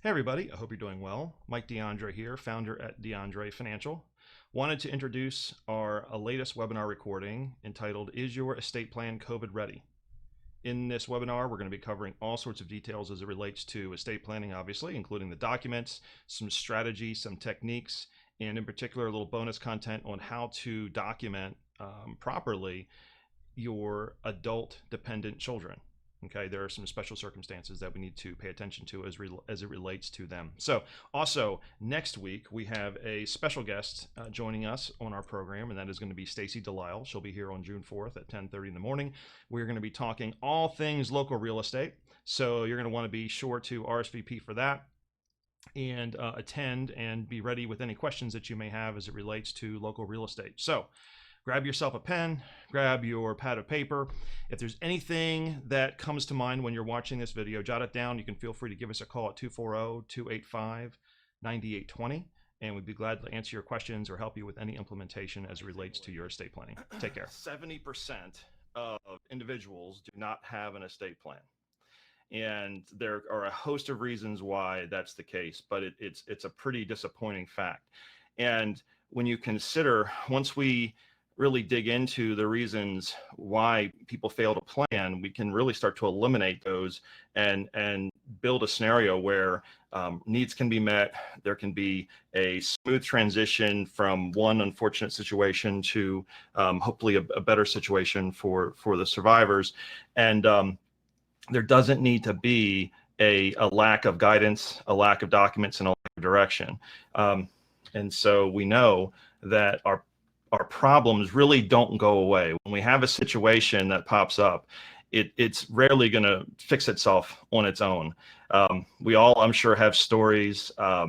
Hey everybody, I hope you're doing well. Mike DeAndre here, founder at DeAndre Financial. Wanted to introduce our latest webinar recording entitled, Is Your Estate Plan COVID Ready? In this webinar, we're going to be covering all sorts of details as it relates to estate planning, obviously, including the documents, some strategy, some techniques, and in particular, a little bonus content on how to document properly your adult dependent children. Okay, there are some special circumstances that we need to pay attention to as it relates to them. So also next week we have a special guest joining us on our program, and that is going to be Stacy Delisle. She'll be here on June 4th at 10:30 in the morning. We're going to be talking all things local real estate. So you're going to want to be sure to RSVP for that and attend and be ready with any questions that you may have as it relates to local real estate. So grab yourself a pen, grab your pad of paper. If there's anything that comes to mind when you're watching this video, jot it down. You can feel free to give us a call at 240-285-9820, and we'd be glad to answer your questions or help you with any implementation as it relates to your estate planning. Take care. 70% of individuals do not have an estate plan. And there are a host of reasons why that's the case, but it's a pretty disappointing fact. And when you consider, once we really dig into the reasons why people fail to plan, we can really start to eliminate those and build a scenario where needs can be met. There can be a smooth transition from one unfortunate situation to hopefully a better situation for the survivors. And there doesn't need to be a lack of guidance, a lack of documents, and a lack of direction. And so we know that our problems really don't go away. When we have a situation that pops up, it's rarely going to fix itself on its own. We all, I'm sure, have stories. I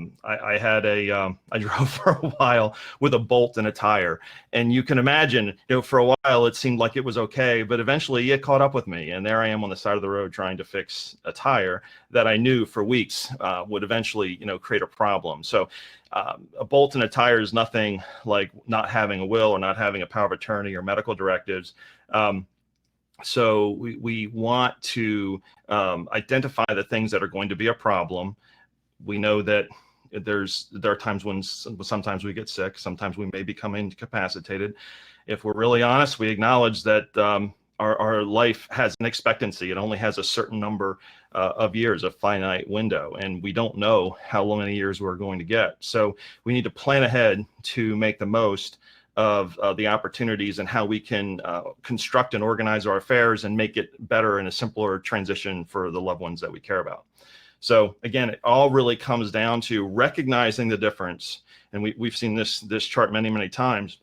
drove for a while with a bolt in a tire, and you can imagine, for a while it seemed like it was okay, but eventually it caught up with me, and there I am on the side of the road trying to fix a tire that I knew for weeks would eventually, create a problem. So a bolt in a tire is nothing like not having a will or not having a power of attorney or medical directives. So we want to identify the things that are going to be a problem. We know that there are times when sometimes we get sick, sometimes we may become incapacitated. If we're really honest, we acknowledge that our life has an expectancy. It only has a certain number of years, a finite window, and we don't know how many years we're going to get. So we need to plan ahead to make the most of the opportunities and how we can construct and organize our affairs and make it better and a simpler transition for the loved ones that we care about. So again, it all really comes down to recognizing the difference. And we've seen this chart many times.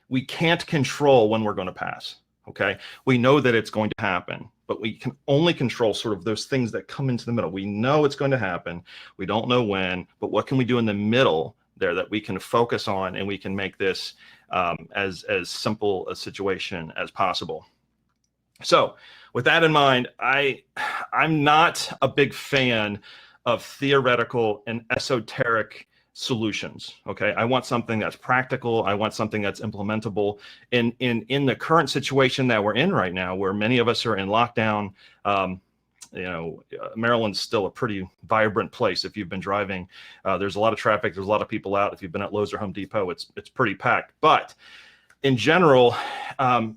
We can't control when we're going to pass. Okay, we know that it's going to happen, but we can only control sort of those things that come into the middle. We know it's going to happen. We don't know when, but what can we do in the middle there that we can focus on, and we can make this as simple a situation as possible. So with that in mind, I'm not a big fan of theoretical and esoteric solutions. Okay, I want something that's practical. I want something that's implementable. In the current situation that we're in right now, where many of us are in lockdown, Maryland's still a pretty vibrant place. If you've been driving, there's a lot of traffic. There's a lot of people out. If you've been at Lowe's or Home Depot, it's pretty packed. But in general,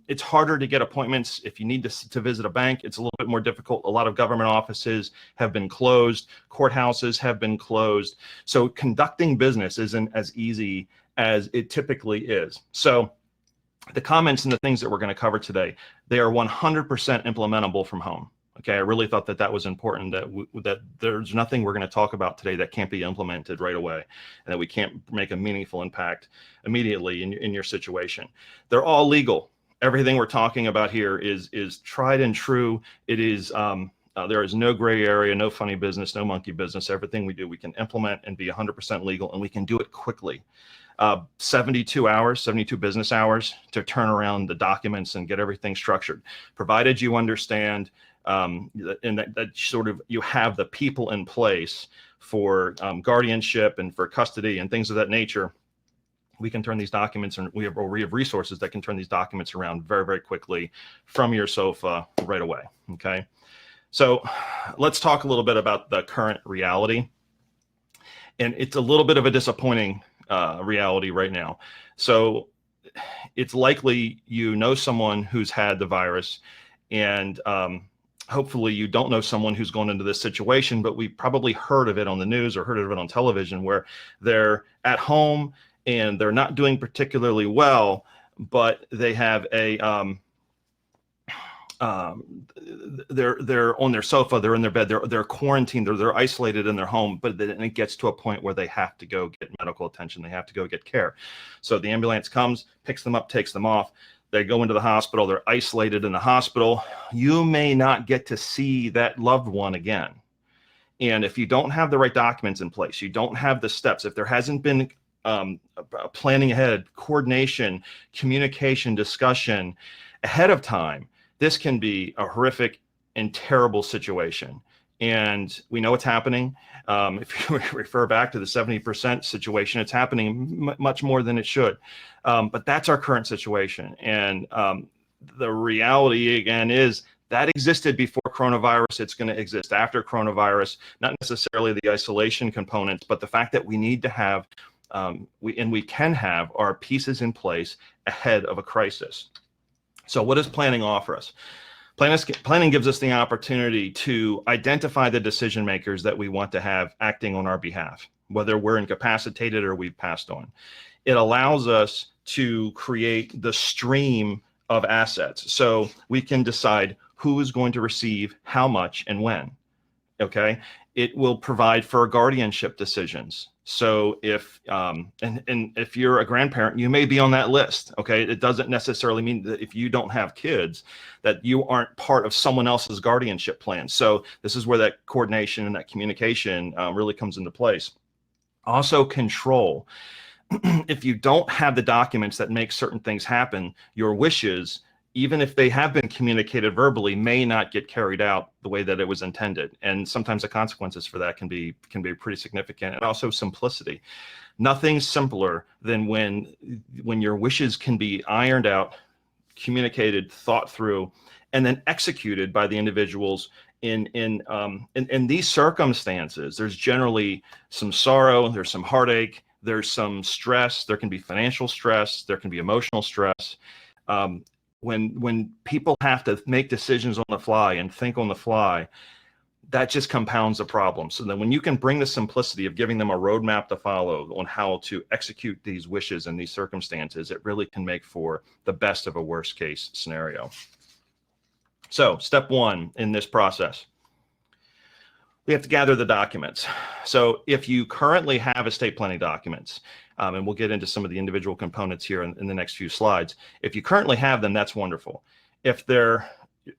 it's harder to get appointments. If you need to visit a bank, it's a little bit more difficult. A lot of government offices have been closed. Courthouses have been closed. So conducting business isn't as easy as it typically is. So the comments and the things that we're going to cover today, they are 100% implementable from home. Okay, I really thought that was important, that there's nothing we're going to talk about today that can't be implemented right away, and that we can't make a meaningful impact immediately in your situation. They're all legal. Everything we're talking about here is tried and true. It is there is no gray area, no funny business, no monkey business. Everything we do, we can implement and be 100% legal, and we can do it quickly. 72 business hours to turn around the documents and get everything structured, provided you understand and that sort of you have the people in place for guardianship and for custody and things of that nature. We can turn these documents, and we have resources that can turn these documents around very quickly from your sofa right away. Okay, So let's talk a little bit about the current reality. And it's a little bit of a disappointing reality right now. So it's likely you know someone who's had the virus, and hopefully you don't know someone who's gone into this situation, but we probably heard of it on the news or heard of it on television, where they're at home and they're not doing particularly well, but they have a they're on their sofa, they're in their bed, they're quarantined, they're isolated in their home, but then it gets to a point where they have to go get medical attention, they have to go get care. So the ambulance comes, picks them up, takes them off, they go into the hospital, they're isolated in the hospital. You may not get to see that loved one again. And if you don't have the right documents in place, you don't have the steps, if there hasn't been planning ahead, coordination, communication, discussion ahead of time, this can be a horrific and terrible situation. And we know it's happening. If you refer back to the 70% situation, it's happening much more than it should. But that's our current situation. And the reality, again, is that existed before coronavirus. It's going to exist after coronavirus, not necessarily the isolation components, but the fact that we need to have, we can have our pieces in place ahead of a crisis. So what does planning offer us? Planning gives us the opportunity to identify the decision makers that we want to have acting on our behalf, whether we're incapacitated or we've passed on. It allows us to create the stream of assets. So we can decide who is going to receive how much and when, okay? It will provide for guardianship decisions. So if and if you're a grandparent, you may be on that list. Okay, it doesn't necessarily mean that if you don't have kids, that you aren't part of someone else's guardianship plan. So this is where that coordination and that communication really comes into place. Also, control. If you don't have the documents that make certain things happen, your wishes, even if they have been communicated verbally, may not get carried out the way that it was intended. And sometimes the consequences for that can be pretty significant. And also simplicity. Nothing simpler than when your wishes can be ironed out, communicated, thought through, and then executed by the individuals. In these circumstances, there's generally some sorrow, there's some heartache, there's some stress, there can be financial stress, there can be emotional stress. When people have to make decisions on the fly and think on the fly, that just compounds the problem. So then when you can bring the simplicity of giving them a roadmap to follow on how to execute these wishes in these circumstances, it really can make for the best of a worst case scenario. So step one in this process, we have to gather the documents. So if you currently have estate planning documents, and we'll get into some of the individual components here in the next few slides. If you currently have them, that's wonderful. If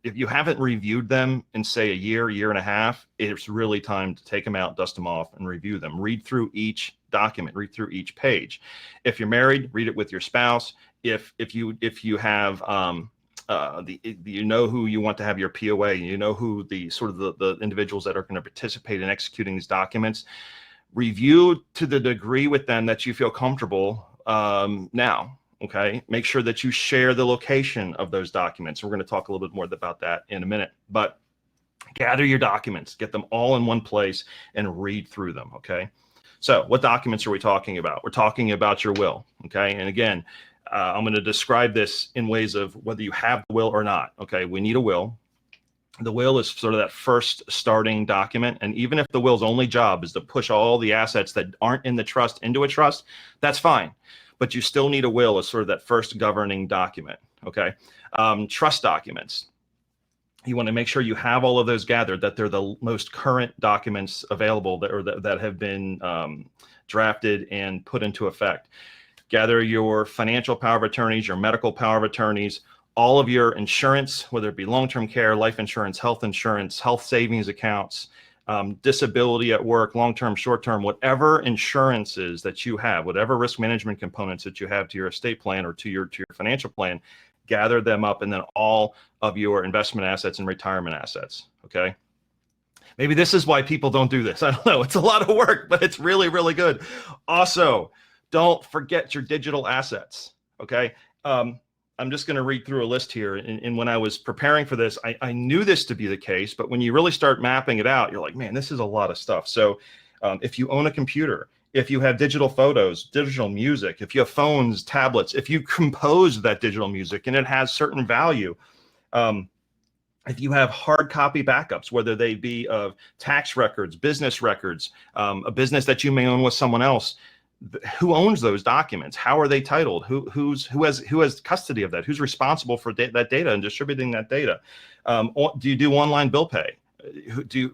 you haven't reviewed them in, say, a year and a half, it's really time to take them out, dust them off, and review them. Read through each document, read through each page. If you're married, read it with your spouse. If you have you know who you want to have your POA, you know who the individuals that are going to participate in executing these documents, review to the degree with them that you feel comfortable now. Okay, make sure that you share the location of those documents. We're going to talk a little bit more about that in a minute, but gather your documents, get them all in one place and read through them. Okay, so what documents are we talking about? We're talking about your will. Okay, and again, I'm going to describe this in ways of whether you have the will or not. Okay, we need a will. The will is sort of that first starting document. And even if the will's only job is to push all the assets that aren't in the trust into a trust, that's fine. But you still need a will as sort of that first governing document. Okay, trust documents. You want to make sure you have all of those gathered, that they're the most current documents available that have been drafted and put into effect. Gather your financial power of attorneys, your medical power of attorneys, all of your insurance, whether it be long-term care, life insurance, health savings accounts, disability at work, long-term, short-term, whatever insurances that you have, whatever risk management components that you have to your estate plan or to your financial plan, gather them up, and then all of your investment assets and retirement assets. Okay. Maybe this is why people don't do this. I don't know. It's a lot of work, but it's really, really good. Also, don't forget your digital assets. Okay. I'm just going to read through a list here. And when I was preparing for this, I knew this to be the case, but when you really start mapping it out, you're like, man, this is a lot of stuff. So if you own a computer, if you have digital photos, digital music, if you have phones, tablets, if you compose that digital music and it has certain value, if you have hard copy backups, whether they be of tax records, business records, a business that you may own with someone else, who owns those documents? How are they titled? Who has custody of that? Who's responsible for that data and distributing that data? Do you do online bill pay?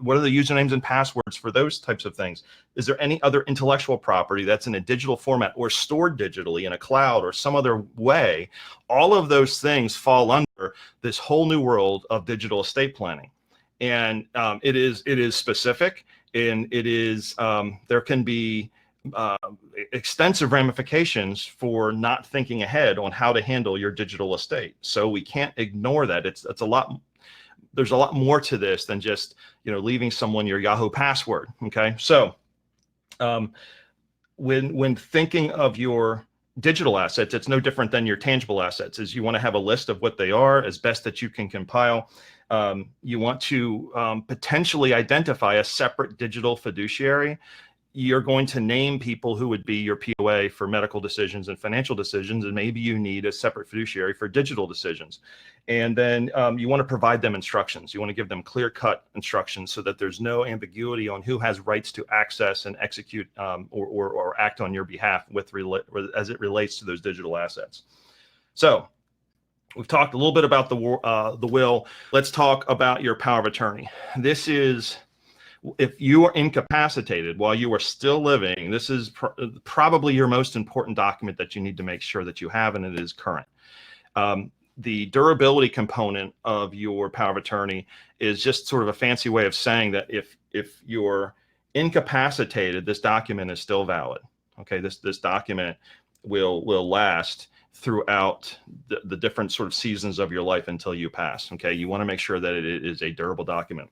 What are the usernames and passwords for those types of things? Is there any other intellectual property that's in a digital format or stored digitally in a cloud or some other way? All of those things fall under this whole new world of digital estate planning, and it is specific, and it is there can be extensive ramifications for not thinking ahead on how to handle your digital estate. So we can't ignore that. It's a lot. There's a lot more to this than just, leaving someone your Yahoo password. Okay. So when thinking of your digital assets, it's no different than your tangible assets. Is you want to have a list of what they are as best that you can compile. You want to potentially identify a separate digital fiduciary. You're going to name people who would be your POA for medical decisions and financial decisions, and maybe you need a separate fiduciary for digital decisions. And then you want to provide them instructions. You want to give them clear-cut instructions so that there's no ambiguity on who has rights to access and execute or act on your behalf as it relates to those digital assets. So we've talked a little bit about the will. Let's talk about your power of attorney. This is, if you are incapacitated while you are still living, this is probably your most important document that you need to make sure that you have, and it is current. The durability component of your power of attorney is just sort of a fancy way of saying that if you're incapacitated, this document is still valid. Okay, this document will last throughout the different sort of seasons of your life until you pass. Okay, you want to make sure that it is a durable document.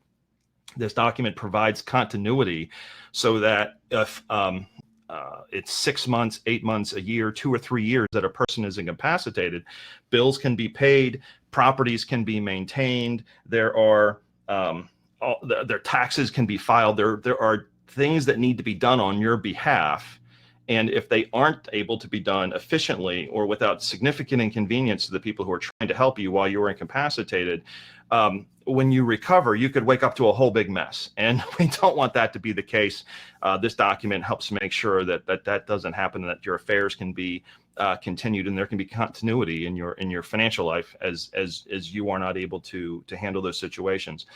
This document provides continuity so that if it's 6 months, 8 months, a year, 2 or 3 years that a person is incapacitated, bills can be paid, properties can be maintained, there are their taxes can be filed, there are things that need to be done on your behalf. And if they aren't able to be done efficiently or without significant inconvenience to the people who are trying to help you while you're incapacitated, when you recover, you could wake up to a whole big mess. And we don't want that to be the case. This document helps make sure that doesn't happen, and that your affairs can be continued, and there can be continuity in your financial life as you are not able to handle those situations.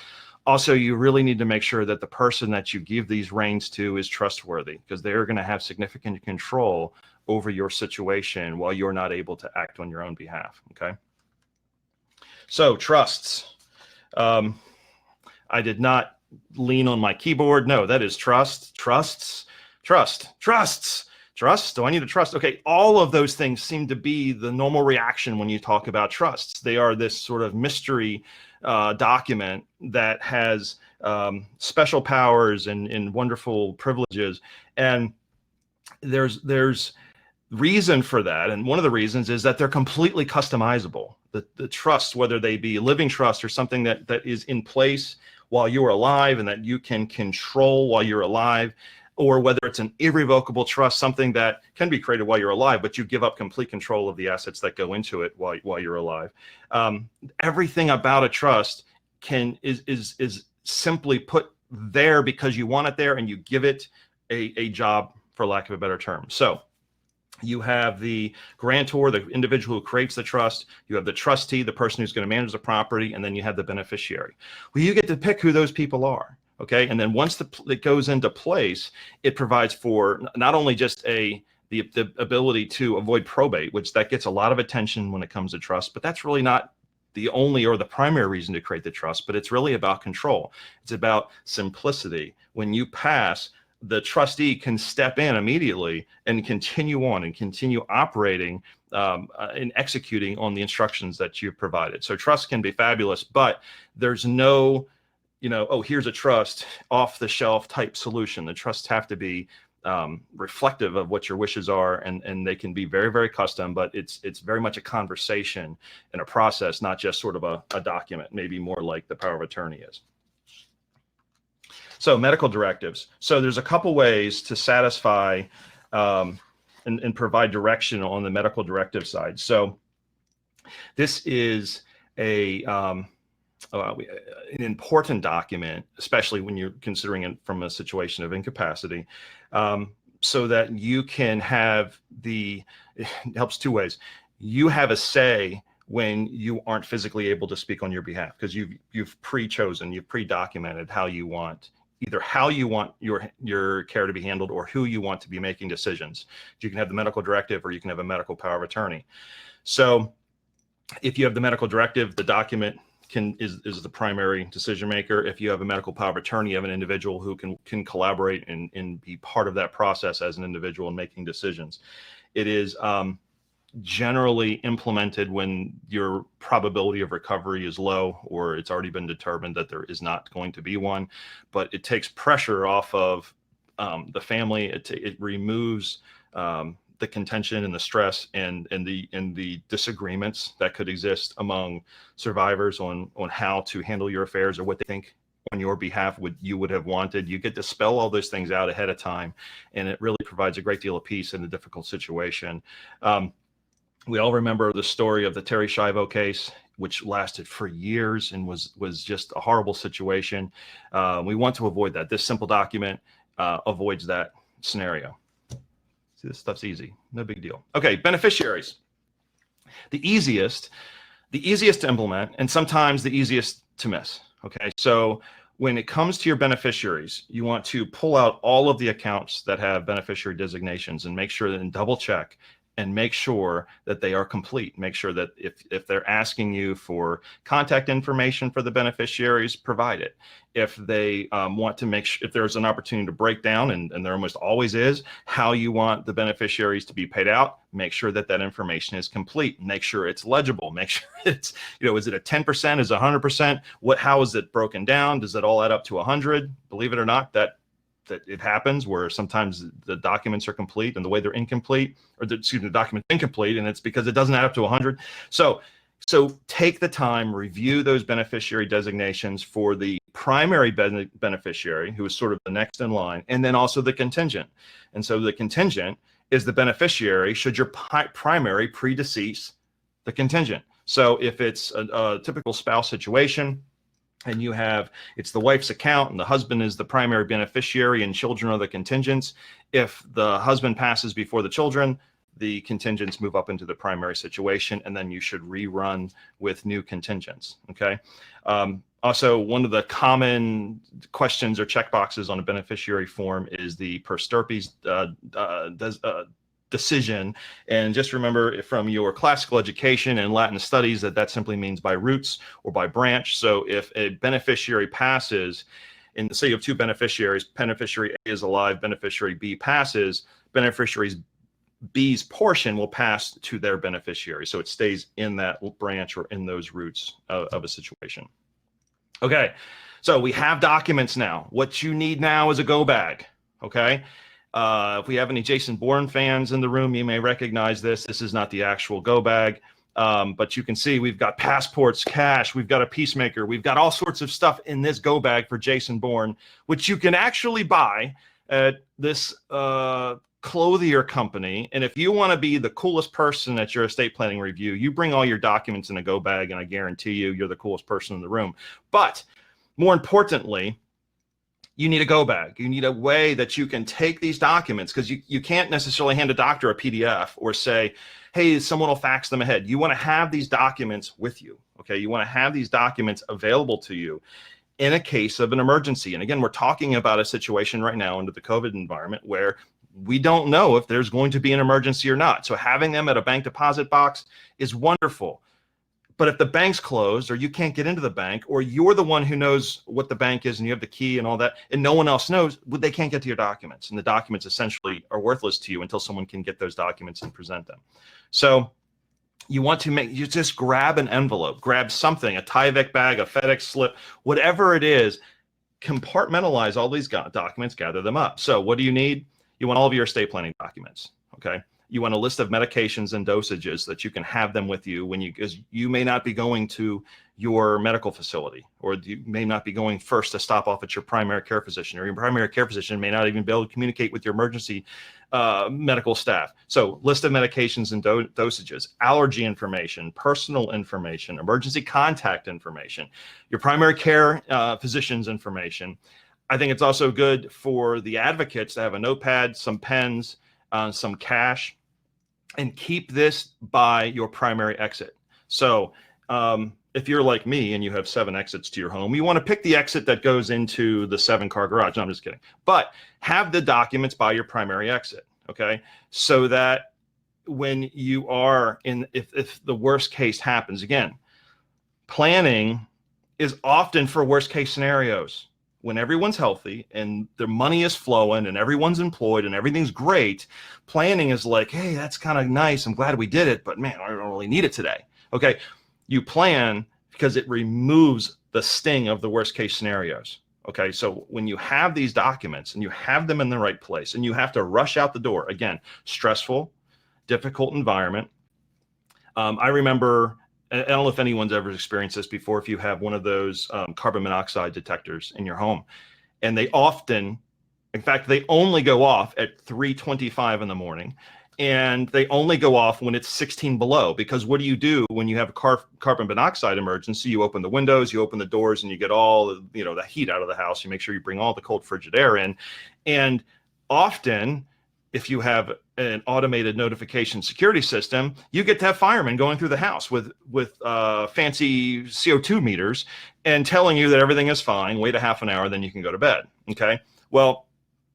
Also, you really need to make sure that the person that you give these reins to is trustworthy, because they're going to have significant control over your situation while you're not able to act on your own behalf. Okay. So trusts. I did not lean on my keyboard. No, that is trust. Trusts. Do I need to trust? Okay, all of those things seem to be the normal reaction when you talk about trusts. They are this sort of mystery document that has special powers and wonderful privileges, and there's reason for that. And one of the reasons is that they're completely customizable. The trusts, whether they be a living trust or something that is in place while you're alive and that you can control while you're alive, or whether it's an irrevocable trust, something that can be created while you're alive, but you give up complete control of the assets that go into it while you're alive. Everything about a trust is simply put there because you want it there, and you give it a job, for lack of a better term. So you have the grantor, the individual who creates the trust. You have the trustee, the person who's going to manage the property, and then you have the beneficiary. Well, you get to pick who those people are. Okay, and then once it goes into place, it provides for not only just the ability to avoid probate, which that gets a lot of attention when it comes to trust, but that's really not the only or the primary reason to create the trust. But it's really about control. It's about simplicity. When you pass, the trustee can step in immediately and continue on and continue operating and executing on the instructions that you've provided. So trust can be fabulous, but there's no, oh, here's a trust off the shelf type solution. The trusts have to be reflective of what your wishes are, and they can be very, very custom, but it's very much a conversation and a process, not just sort of a document, maybe more like the power of attorney is. So medical directives. So there's a couple ways to satisfy and provide direction on the medical directive side. So this is an important document, especially when you're considering it from a situation of incapacity, so that you can have it helps two ways. You have a say when you aren't physically able to speak on your behalf, because you've pre-chosen, you've pre-documented how you want your care to be handled, or who you want to be making decisions. You can have the medical directive, or you can have a medical power of attorney. So if you have the medical directive, the document is the primary decision maker. If you have a medical power of attorney, you have an individual who can collaborate and be part of that process as an individual in making decisions. It is generally implemented when your probability of recovery is low, or it's already been determined that there is not going to be one. But it takes pressure off of the family. It removes the contention and the stress and the disagreements that could exist among survivors on how to handle your affairs, or what they think on your behalf you would have wanted. You get to spell all those things out ahead of time, and it really provides a great deal of peace in a difficult situation. We all remember the story of the Terri Schiavo case, which lasted for years and was just a horrible situation. We want to avoid that. This simple document avoids that scenario. See, this stuff's easy, no big deal. Okay, beneficiaries. The easiest to implement, and sometimes the easiest to miss. Okay, so when it comes to your beneficiaries, you want to pull out all of the accounts that have beneficiary designations and make sure that, and double check and make sure that they are complete. Make sure that if they're asking you for contact information for the beneficiaries, provide it. If they want to if there's an opportunity to break down, and there almost always is, how you want the beneficiaries to be paid out, make sure that that information is complete. Make sure it's legible. Make sure it's, is it a 10%? Is it 100%? How is it broken down? Does it all add up to 100? Believe it or not, that it happens where sometimes the documents are complete and the way they're incomplete, or the document's incomplete, and it's because it doesn't add up to 100. So take the time, review those beneficiary designations for the primary beneficiary, who is sort of the next in line, and then also the contingent. And so the contingent is the beneficiary should your primary predecease the contingent. So if it's a typical spouse situation, and it's the wife's account and the husband is the primary beneficiary and children are the contingents. If the husband passes before the children, the contingents move up into the primary situation, and then you should rerun with new contingents. Okay. Also, one of the common questions or checkboxes on a beneficiary form is the per stirpes decision. And just remember from your classical education and Latin studies that simply means by roots or by branch. So if a beneficiary passes, and say you have two beneficiaries, beneficiary A is alive, beneficiary B passes, beneficiary B's portion will pass to their beneficiary. So it stays in that branch or in those roots of a situation. Okay, so we have documents now. What you need now is a go bag. Okay. If we have any Jason Bourne fans in the room, you may recognize this. This is not the actual go bag, but you can see we've got passports, cash, we've got a peacemaker, we've got all sorts of stuff in this go bag for Jason Bourne, which you can actually buy at this clothier company. And if you want to be the coolest person at your estate planning review, you bring all your documents in a go bag, and I guarantee you're the coolest person in the room. But more importantly, you need a go bag. You need a way that you can take these documents, because you can't necessarily hand a doctor a PDF or say, hey, someone will fax them ahead. You want to have these documents with you. Okay. You want to have these documents available to you in a case of an emergency. And again, we're talking about a situation right now under the COVID environment where we don't know if there's going to be an emergency or not. So having them at a bank deposit box is wonderful. But if the bank's closed, or you can't get into the bank, or you're the one who knows what the bank is and you have the key and all that, and no one else knows, they can't get to your documents. And the documents essentially are worthless to you until someone can get those documents and present them. So you want to you just grab an envelope, grab something, a Tyvek bag, a FedEx slip, whatever it is, compartmentalize all these documents, gather them up. So what do you need? You want all of your estate planning documents, okay? You want a list of medications and dosages that you can have them with you when because you may not be going to your medical facility, or you may not be going first to stop off at your primary care physician, or your primary care physician may not even be able to communicate with your emergency medical staff. So list of medications and dosages, allergy information, personal information, emergency contact information, your primary care physician's information. I think it's also good for the advocates to have a notepad, some pens, some cash, and keep this by your primary exit. So if you're like me and you have 7 exits to your home, you want to pick the exit that goes into the 7-car garage. No, I'm just kidding. But have the documents by your primary exit, okay? So that when you are in, if the worst case happens, again, planning is often for worst case scenarios. When everyone's healthy and their money is flowing and everyone's employed and everything's great, planning is like, hey, that's kind of nice. I'm glad we did it, but man, I don't really need it today. Okay. You plan because it removes the sting of the worst case scenarios. Okay. So when you have these documents and you have them in the right place and you have to rush out the door, again, stressful, difficult environment. I remember, I don't know if anyone's ever experienced this before, if you have one of those carbon monoxide detectors in your home, and they often, in fact, they only go off at 3:25 in the morning, and they only go off when it's 16 below, because what do you do when you have a carbon monoxide emergency? You open the windows, you open the doors, and you get all the heat out of the house. You make sure you bring all the cold frigid air in, and often, if you have an automated notification security system, you get to have firemen going through the house with fancy CO2 meters and telling you that everything is fine. Wait a half an hour, then you can go to bed. Okay. Well,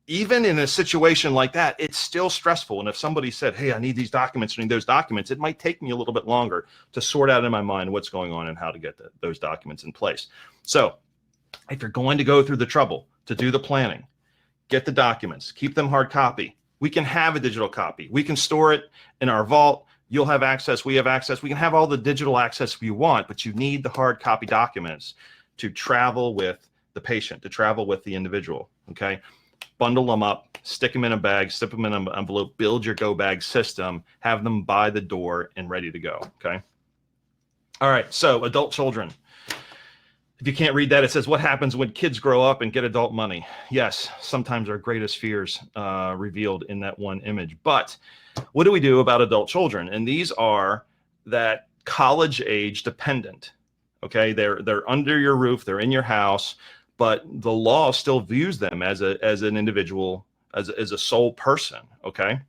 even in a situation like that, it's still stressful. And if somebody said, hey, I need these documents, I need those documents, it might take me a little bit longer to sort out in my mind what's going on and how to get those documents in place. So if you're going to go through the trouble to do the planning, get the documents, keep them hard copy. We can have a digital copy. We can store it in our vault. You'll have access. We have access. We can have all the digital access you want, but you need the hard copy documents to travel with the patient, to travel with the individual, okay? Bundle them up, stick them in a bag, slip them in an envelope, build your go bag system, have them by the door and ready to go, okay? All right, so adult children. If you can't read that, it says, what happens when kids grow up and get adult money? Yes, sometimes our greatest fears revealed in that one image. But what do we do about adult children? And these are that college age dependent. Okay, they're under your roof, they're in your house, but the law still views them as an individual, as a sole person. Okay.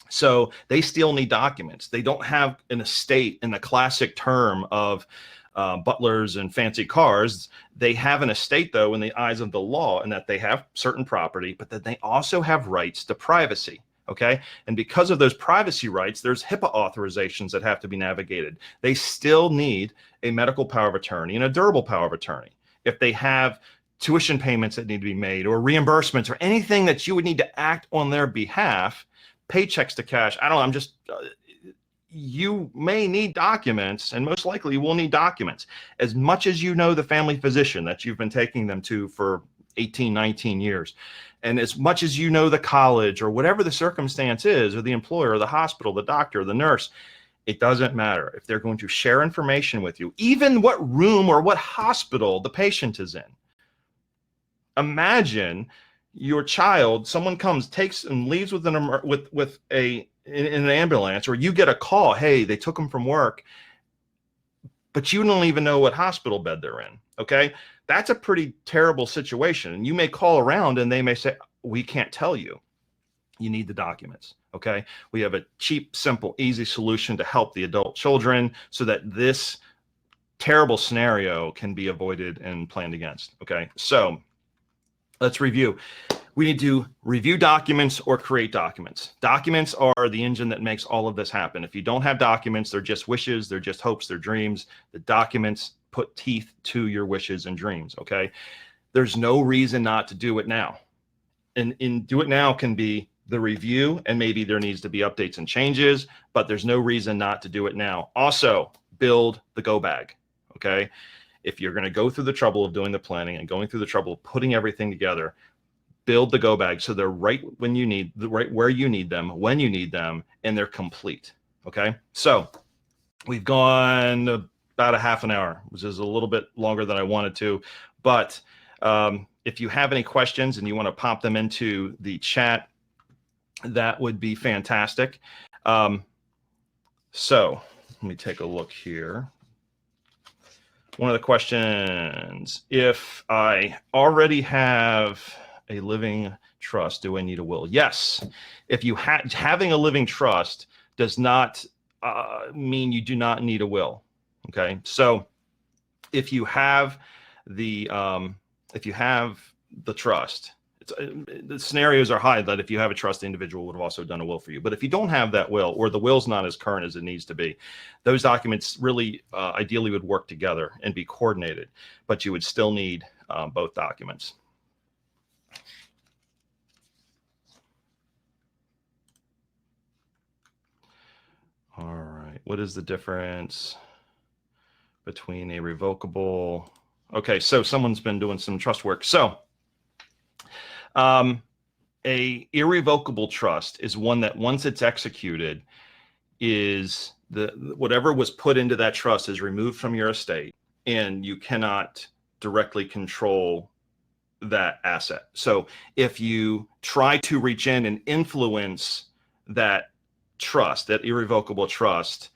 So they still need documents. They don't have an estate in the classic term of butlers and fancy cars. They have an estate, though, in the eyes of the law, in that they have certain property, but that they also have rights to privacy. Okay. And because of those privacy rights, there's HIPAA authorizations that have to be navigated. They still need a medical power of attorney and a durable power of attorney. If they have tuition payments that need to be made, or reimbursements, or anything that you would need to act on their behalf, paychecks to cash, I don't know, I'm just, you may need documents, and most likely you will need documents. As much as you know the family physician that you've been taking them to for 18, 19 years, and as much as you know the college, or whatever the circumstance is, or the employer, or the hospital, the doctor, or the nurse, it doesn't matter. If they're going to share information with you, even what room or what hospital the patient is in. Imagine your child, someone comes, takes and leaves with in an ambulance, or you get a call, hey, they took them from work, but you don't even know what hospital bed they're in. Okay. That's a pretty terrible situation. And you may call around and they may say, we can't tell you. You need the documents. Okay. We have a cheap, simple, easy solution to help the adult children so that this terrible scenario can be avoided and planned against. Okay. So let's review. We need to review documents or create documents. Documents are the engine that makes all of this happen. If you don't have documents, they're just wishes, they're just hopes, they're dreams. The documents put teeth to your wishes and dreams, okay? There's no reason not to do it now. And do it now can be the review, and maybe there needs to be updates and changes, but there's no reason not to do it now. Also, build the go bag, okay? If you're gonna go through the trouble of doing the planning and going through the trouble of putting everything together, build the go bags so they're right when you need, right where you need them, when you need them, and they're complete. Okay, so we've gone about a half an hour, which is a little bit longer than I wanted to, but if you have any questions and you want to pop them into the chat, that would be fantastic. So let me take a look here. One of the questions, if I already have a living trust, do I need a will? Yes. If you having a living trust does not mean you do not need a will. Okay. So if you have the trust, the scenarios are high that if you have a trust, the individual would have also done a will for you. But if you don't have that will, or the will's not as current as it needs to be, those documents really ideally would work together and be coordinated, but you would still need both documents. All right, what is the difference between a revocable? Okay, so someone's been doing some trust work. So a irrevocable trust is one that once it's executed, is whatever was put into that trust is removed from your estate, and you cannot directly control that asset. So if you try to reach in and influence that trust, that irrevocable trust,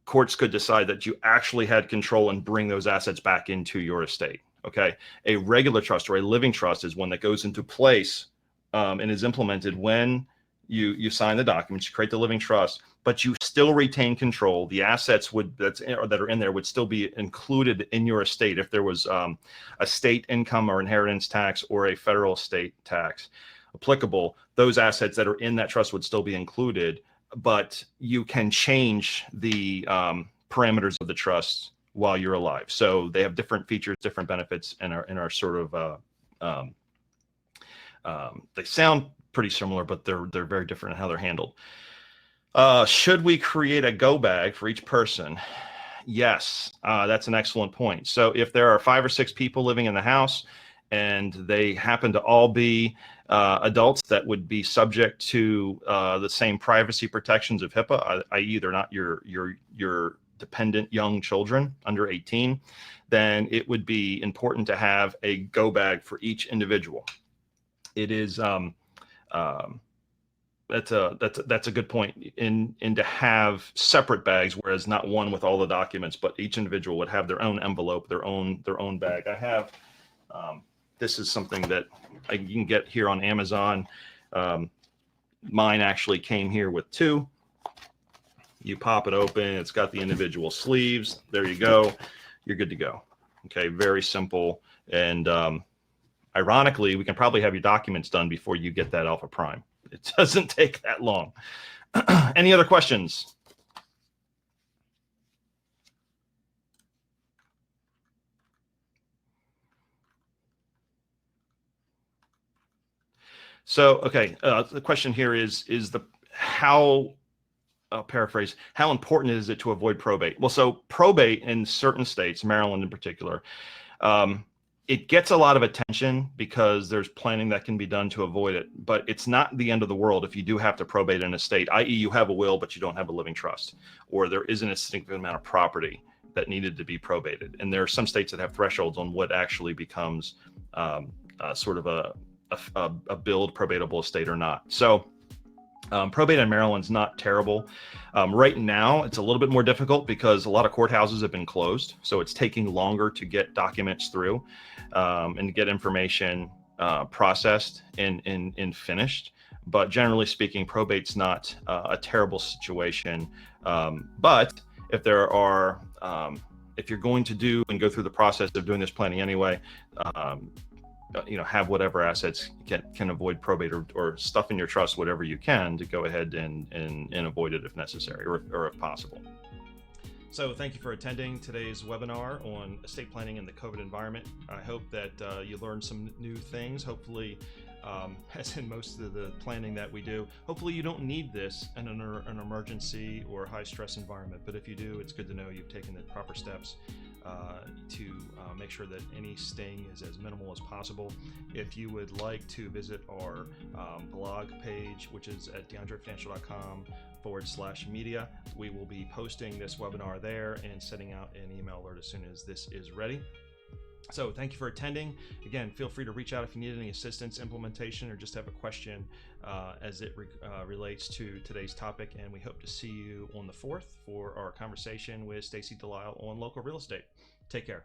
courts could decide that you actually had control and bring those assets back into your estate. Okay. A regular trust or a living trust is one that goes into place and is implemented when you sign the documents, you create the living trust, but you still retain control. The assets that are in there would still be included in your estate if there was a state income or inheritance tax or a federal estate tax applicable. Those assets that are in that trust would still be included, but you can change the parameters of the trust while you're alive. So they have different features, different benefits, and are sort of they sound pretty similar, but they're very different in how they're handled. Should we create a go bag for each person? Yes, that's an excellent point. So if there are 5 or 6 people living in the house and they happen to all be adults that would be subject to the same privacy protections of HIPAA, i.e. they're not your dependent young children under 18, then it would be important to have a go bag for each individual. It is that's a good point. In to have separate bags, whereas not one with all the documents, but each individual would have their own envelope, their own bag. I have this is something that you can get here on Amazon. Mine actually came here with 2. You pop it open, it's got the individual sleeves. There you go. You're good to go. Okay, very simple. And ironically, we can probably have your documents done before you get that Alpha Prime. It doesn't take that long. Any other questions? So, okay, the question here is how, I'll paraphrase, how important is it to avoid probate? Well, so probate in certain states, Maryland in particular, it gets a lot of attention because there's planning that can be done to avoid it, but it's not the end of the world if you do have to probate an estate, i.e. you have a will, but you don't have a living trust, or there isn't a significant amount of property that needed to be probated. And there are some states that have thresholds on what actually becomes sort of a billed probatable estate or not. So probate in Maryland's not terrible. Right now, it's a little bit more difficult because a lot of courthouses have been closed. So it's taking longer to get documents through and to get information processed and finished. But generally speaking, probate's not a terrible situation. But if there are, if you're going to do and go through the process of doing this planning anyway, have whatever assets can avoid probate or stuff in your trust, whatever you can, to go ahead and avoid it if necessary or if possible. So thank you for attending today's webinar on estate planning in the COVID environment. I hope that you learned some new things. Hopefully, as in most of the planning that we do, hopefully you don't need this in an emergency or high stress environment. But if you do, it's good to know you've taken the proper steps make sure that any sting is as minimal as possible. If you would like to visit our blog page, which is at deandrefinancial.com/media, we will be posting this webinar there and sending out an email alert as soon as this is ready. So thank you for attending. Again, feel free to reach out if you need any assistance, implementation, or just have a question as it relates to today's topic. And we hope to see you on the 4th for our conversation with Stacy Delisle on local real estate. Take care.